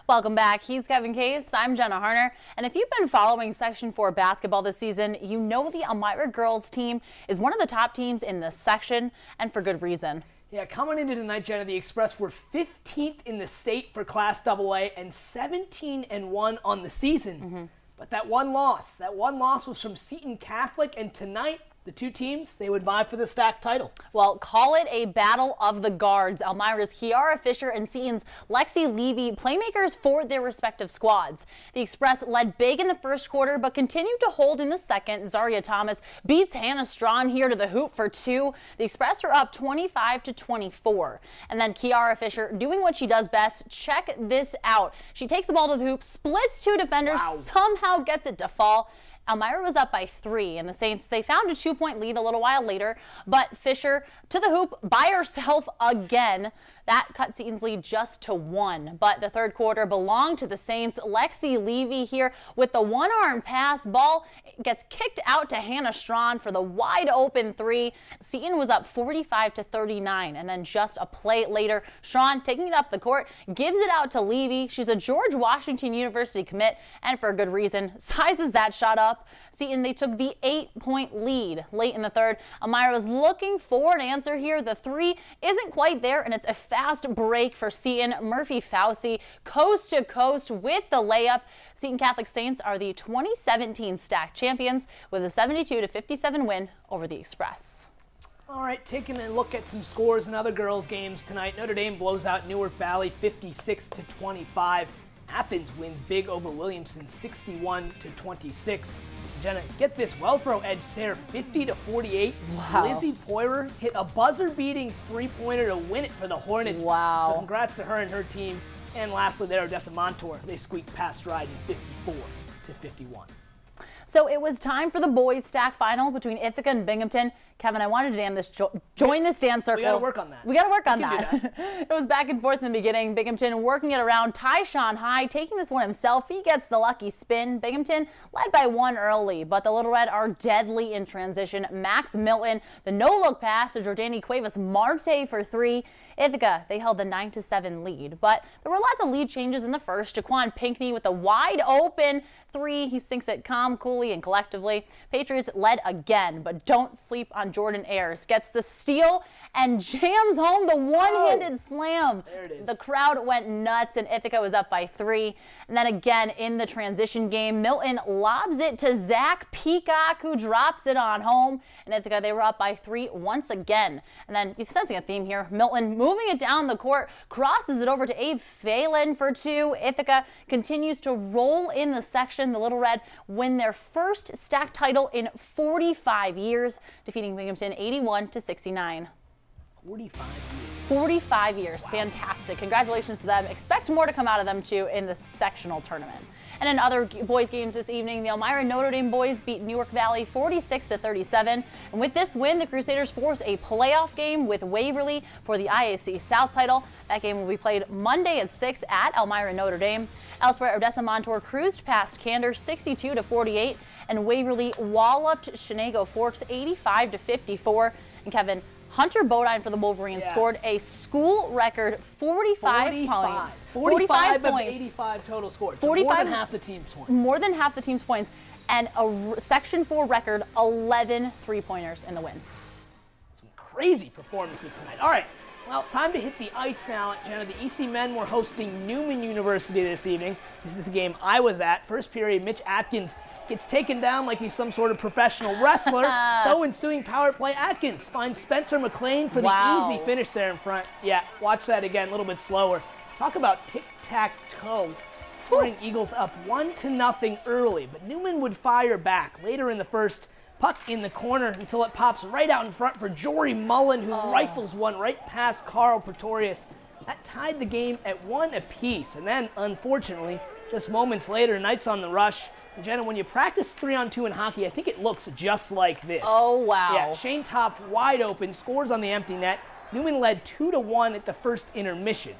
Welcome back. He's Kevin Case. I'm Jenna Harner. And if you've been following Section 4 basketball this season, you know the Elmira girls team is one of the top teams in this section, and for good reason. Yeah, coming into tonight, Jenna, the Express were 15th in the state for Class AA and 17-1 on the season. But that one loss was from Seton Catholic, and tonight, the two teams, they would vie for the stack title. Well, call it a battle of the guards. Elmira's Kiara Fisher and Seton's Lexi Levy, playmakers for their respective squads. The Express led big in the first quarter, but continued to hold in the second. Zaria Thomas beats Hannah Strawn here to the hoop for two. The Express are up 25-24. And then Kiara Fisher doing what she does best. Check this out. She takes the ball to the hoop, splits two defenders, somehow gets it to fall. Elmira was up by 3, and the Saints, they found a 2-point lead a little while later, but Fisher to the hoop by herself again. That cut Seton's lead just to 1, but the third quarter belonged to the Saints. Lexi Levy here with the one-arm pass. Ball gets kicked out to Hannah Strawn for the wide-open 3. Seton was up 45-39, and then just a play later, Strawn taking it up the court, gives it out to Levy. She's a George Washington University commit, and for a good reason, sizes that shot up. Seton, they took the 8-point lead late in the third. Elmira was looking for an answer here. The 3 isn't quite there, and it's a fast break for Seton. Murphy Fauci coast to coast with the layup. Seton Catholic Saints are the 2017 stack champions with a 72-57 win over the Express. All right, taking a look at some scores in other girls' games tonight. Notre Dame blows out Newark Valley 56-25. Athens wins big over Williamson 61-26. Jenna, get this, Wellsboro edged Sayre 50-48. Wow. Lizzie Poirer hit a buzzer-beating three-pointer to win it for the Hornets. Wow. So congrats to her and her team. And lastly, there, Odessa Montour, they squeaked past Dryden 54-51. So it was time for the boys stack final between Ithaca and Binghamton. Kevin, I wanted to join this dance circle. We got to work on that. We got to work on that. It was back and forth in the beginning. Binghamton working it around. Tyshawn High taking this one himself. He gets the lucky spin. Binghamton led by 1 early, but the Little Red are deadly in transition. Max Milton, the no-look pass to Jordani Cuevas Marte for 3. Ithaca, they held the 9-7 lead, but there were lots of lead changes in the first. Jaquan Pinkney with a wide-open 3. He sinks it calm, coolly, and collectively. Patriots led again, but don't sleep on Jordan Ayers. Gets the steal and jams home the one-handed slam. There it is. The crowd went nuts, and Ithaca was up by 3. And then again in the transition game, Milton lobs it to Zach Peacock, who drops it on home. And Ithaca, they were up by 3 once again. And then you're sensing a theme here. Milton moving it down the court, crosses it over to Abe Phelan for 2. Ithaca continues to roll in the section. The Little Red win their first stack title in 45 years, defeating Binghamton 81-69. 45 years. Wow. Fantastic. Congratulations to them. Expect more to come out of them, too, in the sectional tournament. And in other boys games this evening, the Elmira Notre Dame boys beat Newark Valley 46-37. And with this win, the Crusaders force a playoff game with Waverly for the IAC South title. That game will be played Monday at 6 at Elmira Notre Dame. Elsewhere, Odessa Montour cruised past Candor 62-48, and Waverly walloped Shenago Forks 85-54. And Kevin, Hunter Bodine for the Wolverines scored a school record 45 points. 45 of 85 total scores. So more than half the team's points. More than half the team's points. And a Section 4 record 11 three-pointers in the win. Some crazy performances tonight. All right, well, time to hit the ice now. Jenna, the EC men were hosting Newman University this evening. This is the game I was at. First period, Mitch Atkins gets taken down like he's some sort of professional wrestler. So ensuing power play, Atkins finds Spencer McLean for the easy finish there in front. Yeah, watch that again, a little bit slower. Talk about tic-tac-toe. Scoring Eagles up 1-0 early, but Newman would fire back later in the first. Puck in the corner until it pops right out in front for Jory Mullen, who rifles one right past Carl Pretorius. That tied the game at 1 apiece, and then, unfortunately, just moments later, Knights on the rush. And Jenna, when you practice 3-on-2 in hockey, I think it looks just like this. Oh, wow. Yeah, Shane Topf wide open, scores on the empty net. Newman led 2-1 at the first intermission.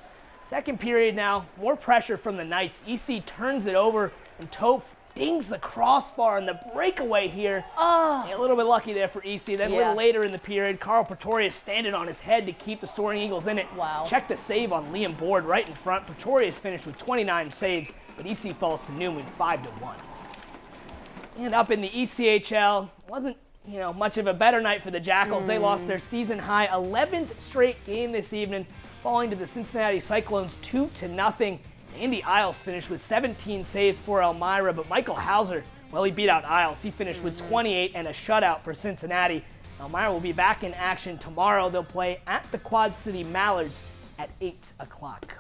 Second period now, more pressure from the Knights. EC turns it over, and Topf dings the crossbar on the breakaway here. Oh. A little bit lucky there for EC. Then a Yeah. little later in the period, Carl Pretorius standing on his head to keep the Soaring Eagles in it. Wow. Check the save on Liam Board right in front. Pretorius finished with 29 saves, but EC falls to Newman 5-1. And up in the ECHL, wasn't much of a better night for the Jackals. They lost their season high 11th straight game this evening, falling to the Cincinnati Cyclones 2-0. Andy Isles finished with 17 saves for Elmira, but Michael Hauser, well, he beat out Isles. He finished with 28 and a shutout for Cincinnati. Elmira will be back in action tomorrow. They'll play at the Quad City Mallards at 8 o'clock.